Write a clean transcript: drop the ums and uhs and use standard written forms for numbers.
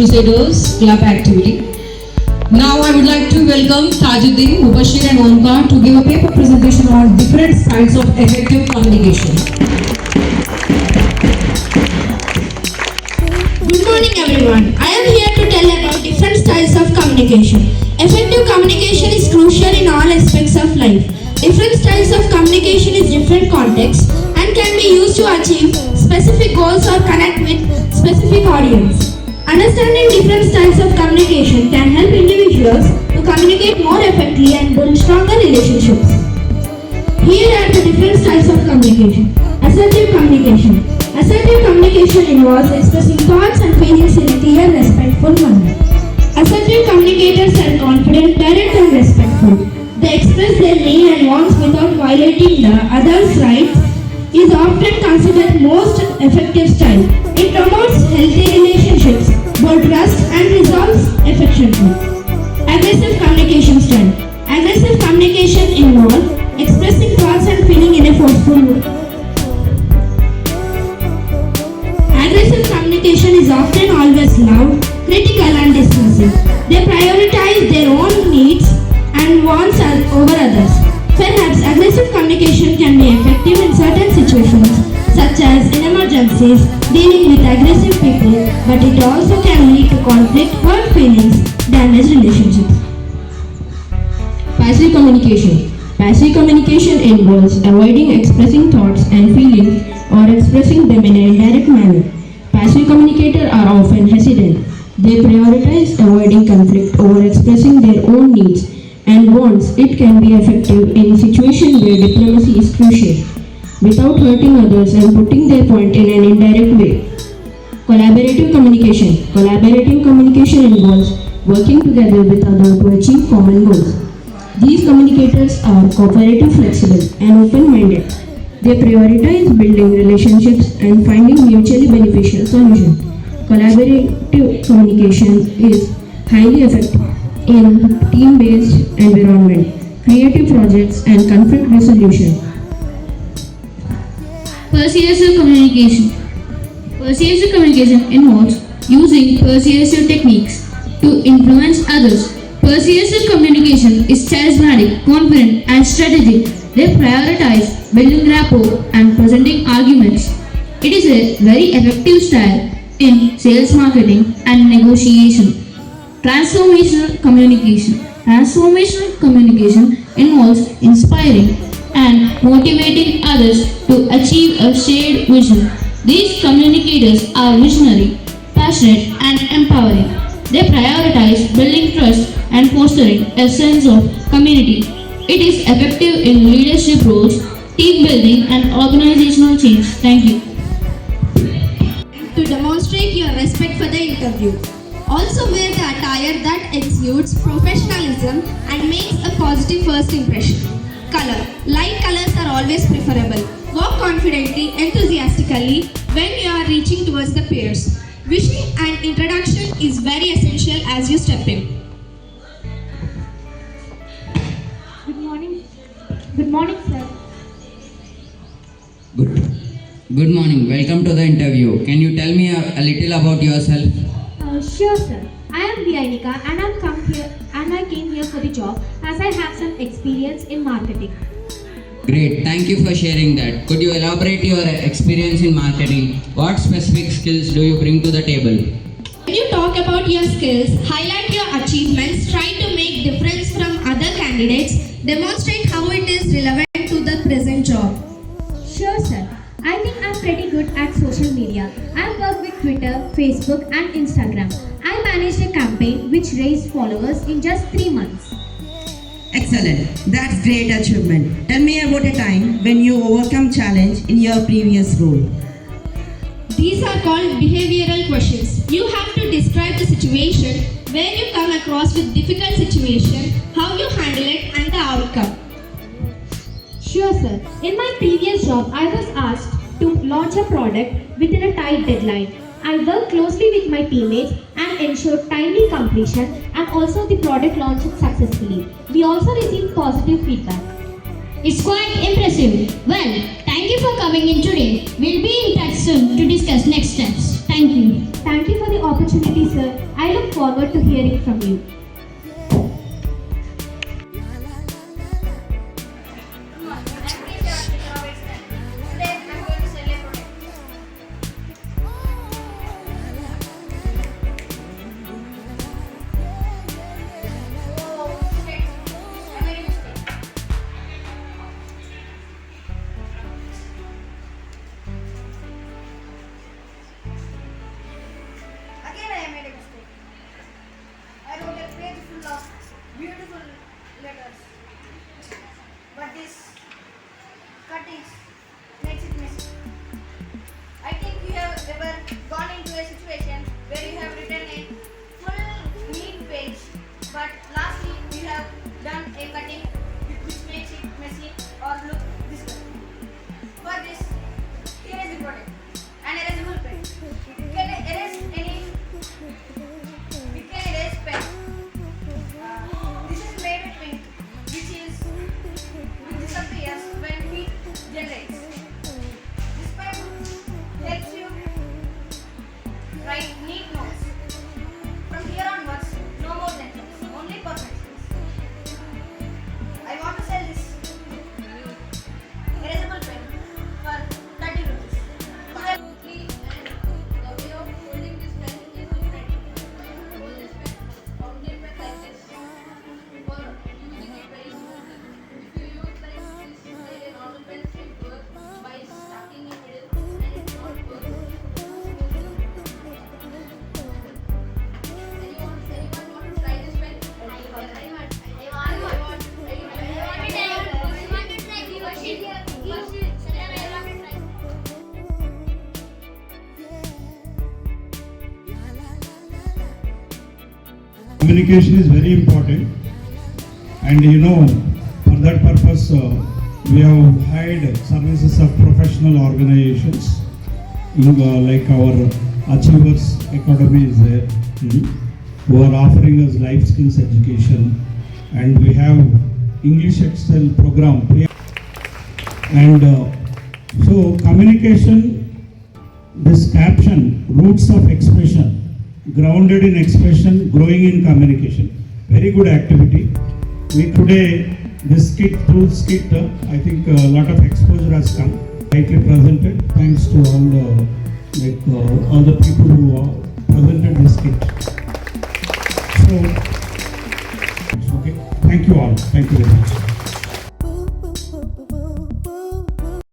Crusaders Club activity. Now I would like to welcome Tajuddin, Mubashir and Omkar to give a paper presentation on different styles of effective communication. Good morning everyone. I am here to tell about different styles of communication. Effective communication is crucial in all aspects of life. Different styles of communication is different contexts and can be used to achieve specific goals or connect with specific audience. Understanding different styles of communication can help individuals to communicate more effectively and build stronger relationships. Here are the different styles of communication. Assertive communication. Assertive communication involves expressing thoughts and feelings in a clear, respectful manner. Assertive communicators are confident, direct and respectful. They express their need and wants without violating the other's rights is often considered most effective style. It promotes healthy relationships, builds trust and resolves affectionately. Aggressive communication style. Aggressive communication involves expressing thoughts and feeling in a forceful way. Aggressive communication is often always loud, critical and dismissive. They prioritize their own needs and wants over others. Perhaps aggressive communication can be effective in certain situations, such as in emergencies, dealing with aggressive people, but it also can lead to conflict, hurt feelings, damage relationships. Passive communication. Passive communication involves avoiding expressing thoughts and feelings or expressing them in an indirect manner. Passive communicators are often hesitant. They prioritize avoiding conflict over expressing their own needs and wants. It can be effective in situations where diplomacy is crucial, without hurting others and putting their point in an indirect way. Collaborative communication. Collaborative communication involves working together with others to achieve common goals. These communicators are cooperative, flexible, and open-minded. They prioritize building relationships and finding mutually beneficial solutions. Collaborative communication is highly effective in team-based environment, creative projects, and conflict resolution. Persuasive communication. Persuasive communication involves using persuasive techniques to influence others. Persuasive communication is charismatic, confident, and strategic. They prioritize building rapport and presenting arguments. It is a very effective style in sales, marketing, and negotiation. Transformational communication. Transformational communication involves inspiring and motivating others to achieve a shared vision. These communicators are visionary, passionate, and empowering. They prioritize building trust and fostering a sense of community. It is effective in leadership roles, team building, and organizational change. Thank you. To demonstrate your respect for the interview. Also wear the attire that exudes professionalism and makes a positive first impression. Color. Light colors are always preferable. Walk confidently, enthusiastically when you are reaching towards the peers. Wishing and introduction is very essential as you step in. Good morning, sir. Good morning. Welcome to the interview. Can you tell me a little about yourself? Sure, sir. I am Vianika and I came here for the job as I have some experience in marketing. Great. Thank you for sharing that. Could you elaborate your experience in marketing? What specific skills do you bring to the table? When you talk about your skills, highlight your achievements, try to make difference from other candidates, demonstrate how it is relevant to the present job. Sure, sir. I think I'm pretty good at social media. I work with Twitter, Facebook and Instagram. I managed a campaign which raised followers in just 3 months. Excellent. That's great achievement. Tell me about a time when you overcome challenge in your previous role. These are called behavioral questions. You have to describe the situation where you come across with difficult situation, how you handle it and the outcome. Sure, sir. In my previous job, I was asked to launch a product within a tight deadline. I worked closely with my teammates and ensured timely completion and also the product launched successfully. We also received positive feedback. It's quite impressive. Well, thank you for coming in today. We'll be in touch soon to discuss next steps. Thank you. Thank you for the opportunity, sir. I look forward to hearing from you. Again I made a mistake. I wrote a page full of beautiful letters. But this cuttings makes it messy. I think you have ever gone into a situation where you have written a full neat page, but lastly you have done a cutting which makes it messy or look disgusting. For this, here is the product. An erasable pen. You can erase any. You can erase pen. This is made with ink, which disappears when heat generates. This pen helps you write neat notes. From here onwards, no more sentences, only perfections. I want to sell this erasable pen for 30 rupees. Communication is very important, and for that purpose we have hired services of professional organizations, like our Achievers Academy is there, who are offering us life skills education, and we have English Excel program, and so communication, this caption, roots of expression, grounded in expression, growing in communication. Very good activity. We today, this skit, through skit, I think a lot of exposure has come. Rightly presented. Thanks to all the people who presented this skit. So, okay. Thank you all. Thank you very much.